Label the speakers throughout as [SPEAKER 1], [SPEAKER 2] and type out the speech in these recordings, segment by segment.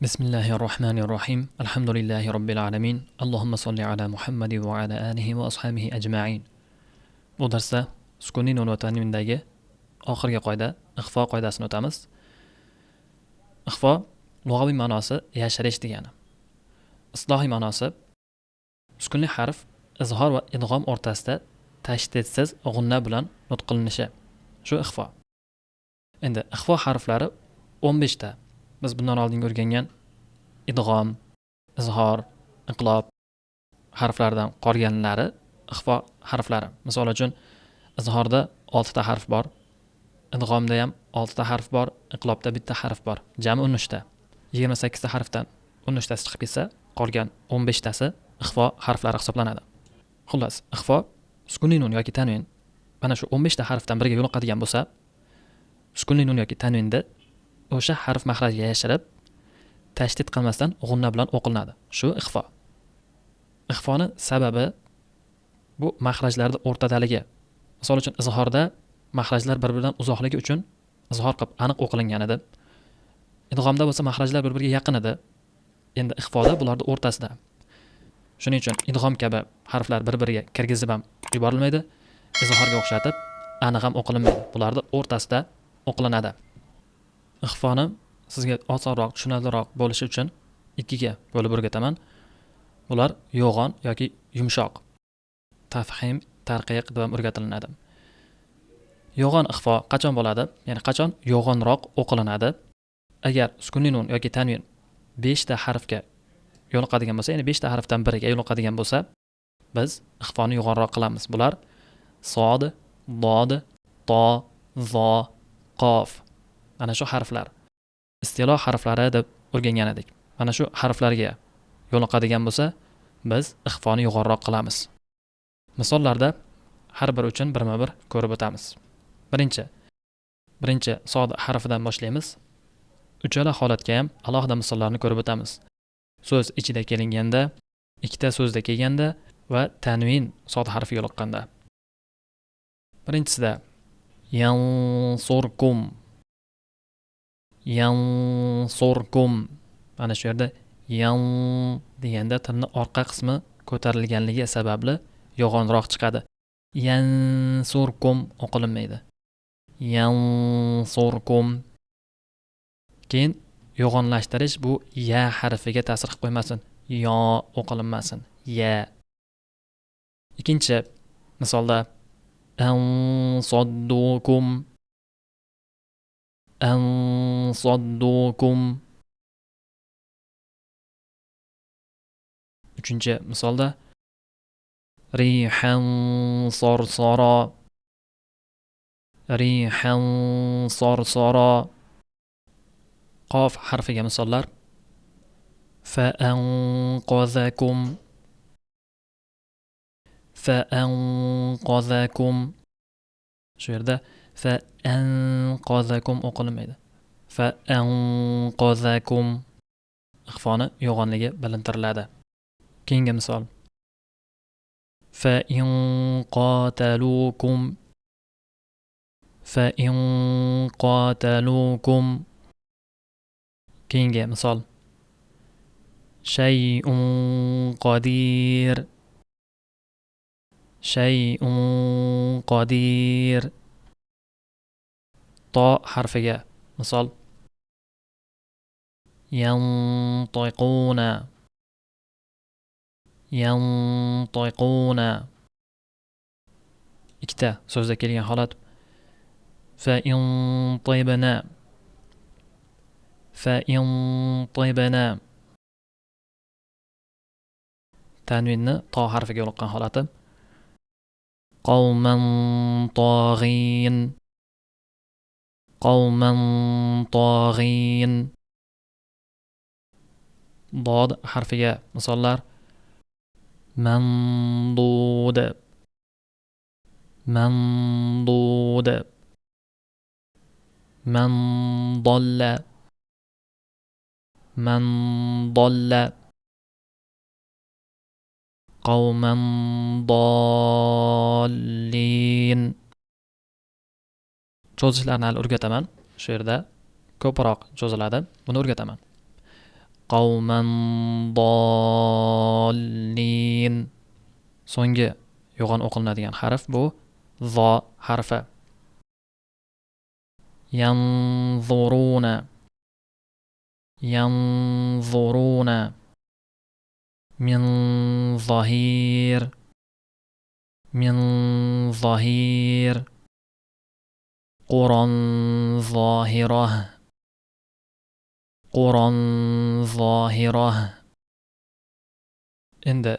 [SPEAKER 1] Bismillahirrohmanirrohim. Alhamdulillahi robbil alamin. Allohumma solli ala Muhammad va ala alihi va ashabihi ajma'in. Bu darsda sukuniy nun va tanvindagi oxirgi qoida, ixfo qoidasini o'tamiz. Ixfo lug'aviy ma'nosi yashirish degani. Islohiy ma'nosi sukunli harf izhor va idg'om o'rtasida tashdidsiz g'unna bilan nutq qilinishi. Shu ixfo. Endi ixfo harflari 15 ta. Biz bundan oldin o'rgangan idg'om, izhor, iqlob harflaridan qolganlari ixfo harflari. Misol uchun izhorda 6 ta harf bor, idg'omda ham 6 ta harf bor, iqlobda bitta harf bor. Jami 13 ta. 28 ta harfdan 13 tasi chiqib ketsa, qolgan 15 tasi ixfo harflari hisoblanadi. Xullas, ixfo sukunli nun yoki tanvin mana shu 15 ta harfdan biriga yo'liqadigan bo'lsa, sukunli nun yoki tanvinda o'sha harf mahrajiga yashirib tashdid qilmasdan g'unna bilan o'qilinadi. Shu ixfo. Ixfoni sababi bu mahrajlarda o'rtadaligi. Misol uchun izhorda mahrajlar bir-biridan uzoqligi uchun izhor qilib aniq o'qilingan edi. Idg'omda bo'lsa mahrajlar bir-biriga yaqin edi. Endi ixfoda bularning o'rtasida. Shuning uchun idg'om kabi harflar bir-biriga kirgizib ham yuborilmaydi, izhorga o'xshatib aniq ham o'qilinmaydi. Bularning o'rtasida o'qilinadi. Ixfoni sizga osonroq, tushunarliroq bo'lishi uchun ikkiga bo'lib o'rgataman. Bular yo'g'on yoki yumshoq. Tafhim, tarqiq deb ham o'rgatilinadi. Yo'g'on ixfo qachon bo'ladi? Ya'ni qachon yo'g'onroq o'qilinadi? Agar sukunli nun yoki tanvin 5 ta harfga yo'liqadigan bo'lsa, ya'ni 5 ta harfdan biriga yo'liqadigan bo'lsa, biz ixfoni yo'g'onroq qilamiz. Bular sod, dod, to, zo, qof. Mana shu harflar istiloh harflari deb o'rgangan edik. Mana shu harflarga yo'liqadigan bo'lsa, biz ixfoni yo'g'onroq qilamiz. Misollarda har bir uchun birma-bir ko'rib o'tamiz. Birinchi sod harfidan boshlaymiz. Uchala holatga ham alohida misollarni ko'rib o'tamiz. So'z ichida kelinganda, ikkita so'zda kelganda va tanvin sod harfi yo'liqqanda. Birinchisida yansurkum. Yansurkum. Mana shu yerda yan deganda tilni orqa qismi ko'tarilganligi sababli yo'g'onroq chiqadi. Yansurkum o'qilinmaydi. Yansurkum. Keyin yo'g'onlashtirish bu ya harfiga ta'sir qilib qo'ymasin. Yo o'qilinmasin. Ya. Ikkinchi misolda ansoddukum. Ansoddukum. Uchinchi misolda rihan sorsoro. Rihan sorsoro. Qof harfiga misollar fa'anqazakum. Fa'anqazakum. Shu yerda fa'anqazakum o'qilinmaydi. Fa'anqazakum. Ixfoni yo'g'onligi bilintiriladi. Keyingi misol fa'in qatalukum. Fa'in qatalukum. Keyingi misol shay'un qodir. Shay'un qodir. To harfiga misol yantiquna. Yantiquna. Ikkita so'zda kelgan holat fa'in tibna. Fa'in tibna. Tanvinni to harfiga yo'liqqan holati qawman tag'in. Qawman tag'in. Dod harfiga misollar mandud. Mandud. Mandalla. Mandalla. Qawman dallin. Cho'zishlarni hali o'rgataman. Shu yerda ko'proq cho'ziladi. Buni o'rgataman. قوما ضالين. So'nggi yo'g'on o'qilinadigan harf bu zo harfi. Yanzuruna, yanzuruna. Min zahir, min zahir. Quron zohirah, Quron zohirah. Endi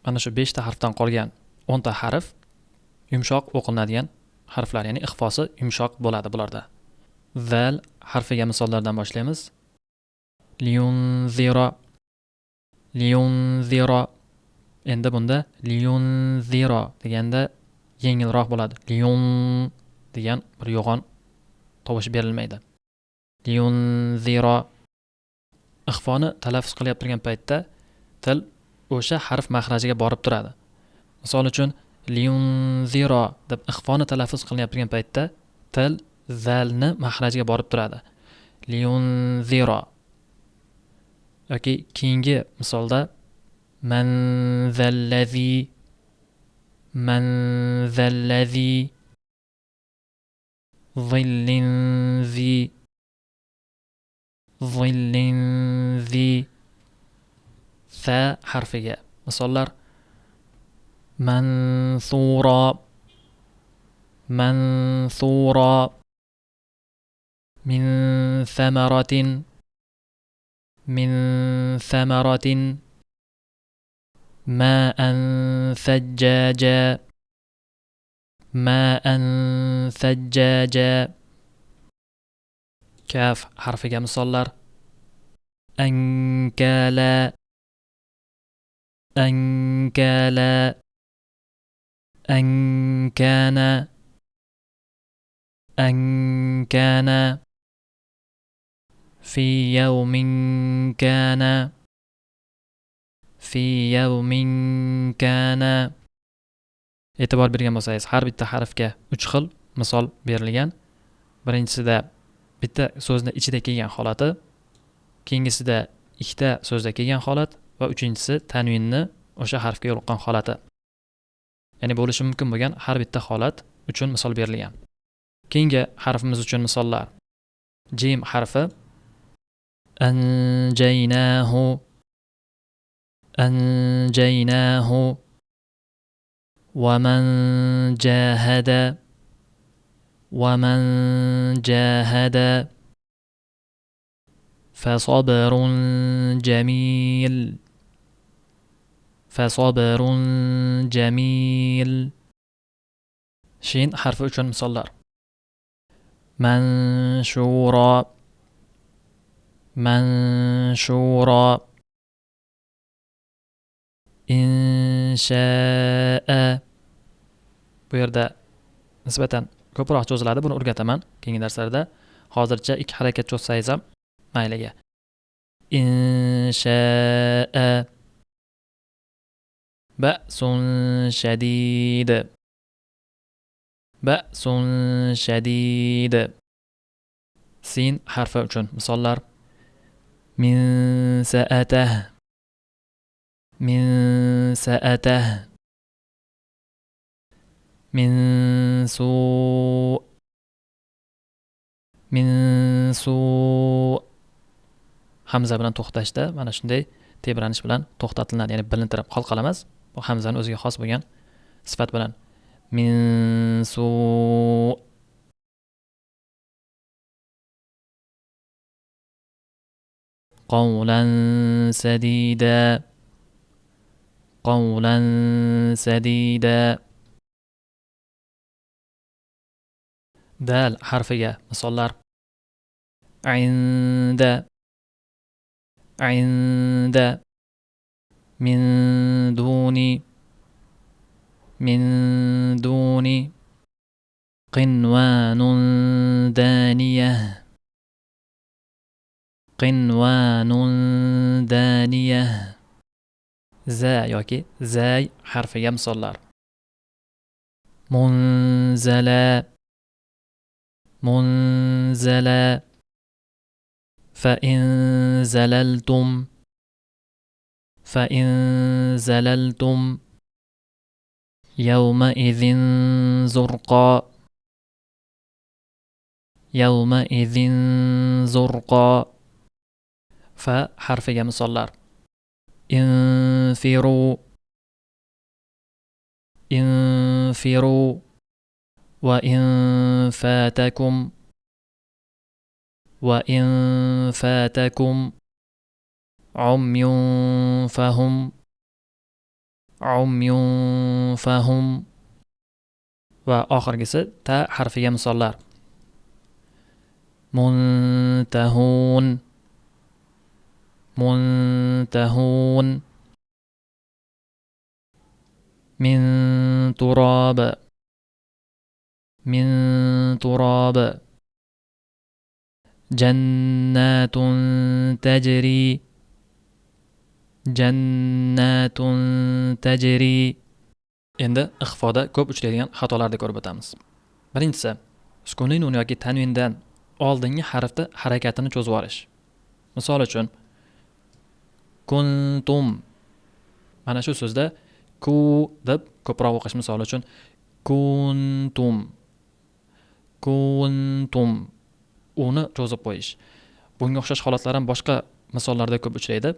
[SPEAKER 1] ana shu 5 ta harfdan qolgan 10 ta harf yumshoq o'qilinadigan harflar, ya'ni ixfosi yumshoq bo'ladi bularda. Zal harfiga misollardan boshlaymiz. Liyunzira, liyunzira. Endi bunda liyunzira deganda yengilroq bo'ladi. Liyun degan bir yo'g'on tovush berilmaydi. Liyunzira. Ixfoni talaffuz qilyap turgan paytda til o'sha harf mahrajiga borib turadi. Misol uchun liyunzira deb ixfoni talaffuz qilyap turgan paytda til zalni mahrajiga borib turadi. Liyunzira. yoki keyingi misolda man zallazi, man zallazi. Zillin zi, zillin zi. Sa harfiga misollar mansura, mansura. Min samaratin, min samaratin. Ma'an sajjaja, ma'an sajjaja. Kaf harfiga misollar ankala, ankala. Ankana, ankana. Fi yawmin kana, fi yawmin kana. E'tibor bergan bo'lsangiz, har bitta harfga 3 xil misol berilgan. Birinchisida bitta so'zni ichida kelgan holati, keyingisida ikkita so'zda kelgan holat va uchinchisi tanvinni o'sha harfga yo'liqqan holati. Ya'ni bo'lishi mumkin bo'lgan har bitta holat uchun misol berilgan. Keyingi harfimiz uchun misollar. Jim harfi anjaynahu, anjaynahu. Wa man jahada, wa man jahada. Fasabrun jamil, fasabrun jamil. Shin harfi uchun misollar. Manshura, manshura. Insha'a. Bu yerda nisbatan ko'proq cho'ziladi, buni o'rgataman keyingi darslarda. Hozircha 2 harakat cho'zsangiz ham mayliga. Insha'a. Ba'sun shadid, ba'sun shadid. Sin harfi uchun misollar. Min sa'atah, min sa'atah. Min su', min su'. Hamza bilan to'xtashda mana shunday tebranish bilan to'xtatiladi, ya'ni bilintirib qalqala emas. Bu hamzani o'ziga xos bo'lgan sifat bilan. Min su'. Qawlan sadida, qawlan sadida. Dal harfiga misollar. Inda, inda. Min duni, min duni. Qinwanun daniyah, qinwanun daniyah. Za yoki zay harfiga misollar. Munzala, munzala. فإن زللتم فإن زللتم يومئذ زرقا يومئذ زرقا فحرفية misollar انفروا انفروا وإن فاتكم وإن فاتكم عمي فهم عمي فهم وآخرgisi ta harfiga misollar منتهون منتهون من تراب من تراب جنات تجري جنات تجري. Endi ixfoda ko'p uchraydigan xatolarni ko'rib o'tamiz. Birinchisi, sukuniy nun yoki tanvindan oldingi harfni harakatini cho'zib olish. Misol uchun kuntum, mana shu so'zda ku deb ko'proq o'qish. Misol uchun kuntum kuntum uni cho'zib qo'yish. Bunga o'xshash holatlar ham boshqa misollarda ko'p uchraydi.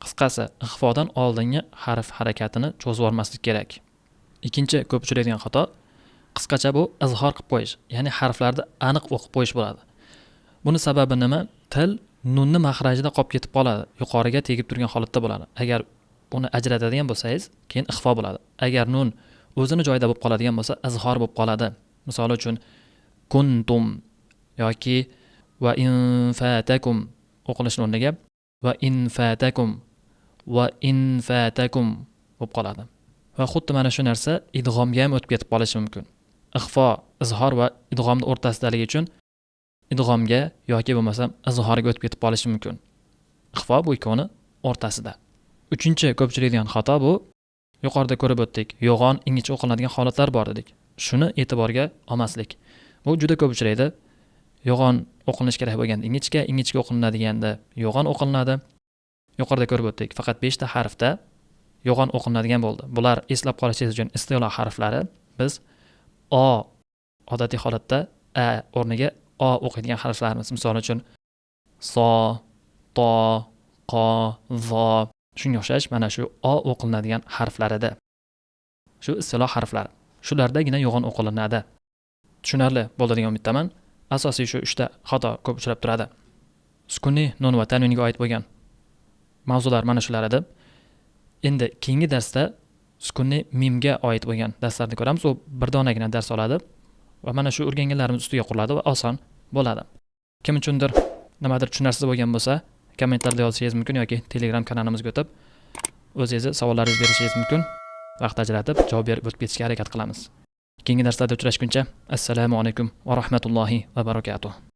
[SPEAKER 1] Qisqasi, ixfodan oldingi harf harakatini cho'zib olmaslik kerak. Ikkinchi ko'p uchraydigan xato qisqacha bu izhor qilib qo'yish, ya'ni harflarni aniq o'qib qo'yish bo'ladi. Buni sababi nima? Til nunni maxrajida qolib ketib qoladi, yuqoriga tegib turgan holatda bo'ladi. Agar buni ajratadigan bo'lsangiz, keyin ixfo bo'ladi. Agar nun o'zini joyida bo'lib qoladigan bo'lsa, izhor bo'lib qoladi. Misol uchun kuntum yoki va in fatakum o'qilishni o'rniga va in fatakum bo'lib qoladi. Va xuddi mana shu narsa idg'omga ham o'tib ketib qolishi mumkin. Ixfo, izhor va idg'omning o'rtasidaligi uchun idg'omga yoki bo'lmasa izhorga o'tib ketib qolishi mumkin. Ixfo bu ikkovini o'rtasida. Uchinchi ko'pchilikdan xato bu yuqorida ko'rib o'tdik. Yo'g'on ingichka o'qilinadigan holatlar bor dedik. Shuni e'tiborga olmaslik. Bu juda ko'p uchraydi. Yo'g'on o'qilinishi kerak bo'lganda ingichka o'qilinadiganda yo'g'on o'qilinadi. Yuqorida ko'rib o'tdik. Faqat 5 ta harfda yo'g'on o'qilinadigan bo'ldi. Bular eslab qolishingiz uchun istiloh harflari. Biz o odatiy holatda a o'rniga o o'qiydigan harflarimiz. Misol uchun so, to, qo, zo. Shunga o'xshash mana shu o o'qilinadigan harflar edi. Shu istiloh harflar. Shulardagina yo'g'on o'qilinadi. Tushunarli bo'ladigan umiddaman. Asosiy shu 3 ta xato ko'p uchrab turadi. Sukuniy nun va tanvinga oid bo'lgan mavzular mana shular edi. Endi keyingi darsda sukuniy mimga oid bo'lgan darslarni ko'ramiz. U bir donagina dars oladi va mana shu o'rganganlarimiz ustiga quriladi va oson bo'ladi. Kim uchundir nimadir tushunarsiz bo'lgan bo'lsa, kommentarda yozishingiz mumkin yoki Telegram kanalimizga o'tib o'zingizni savollaringizni berishingiz mumkin. Vaqt ajratib javob berib o'tib ketishga harakat qilamiz. Keyingi darslarda uchrashguncha assalomu alaykum va rahmatullohi va barakatuh.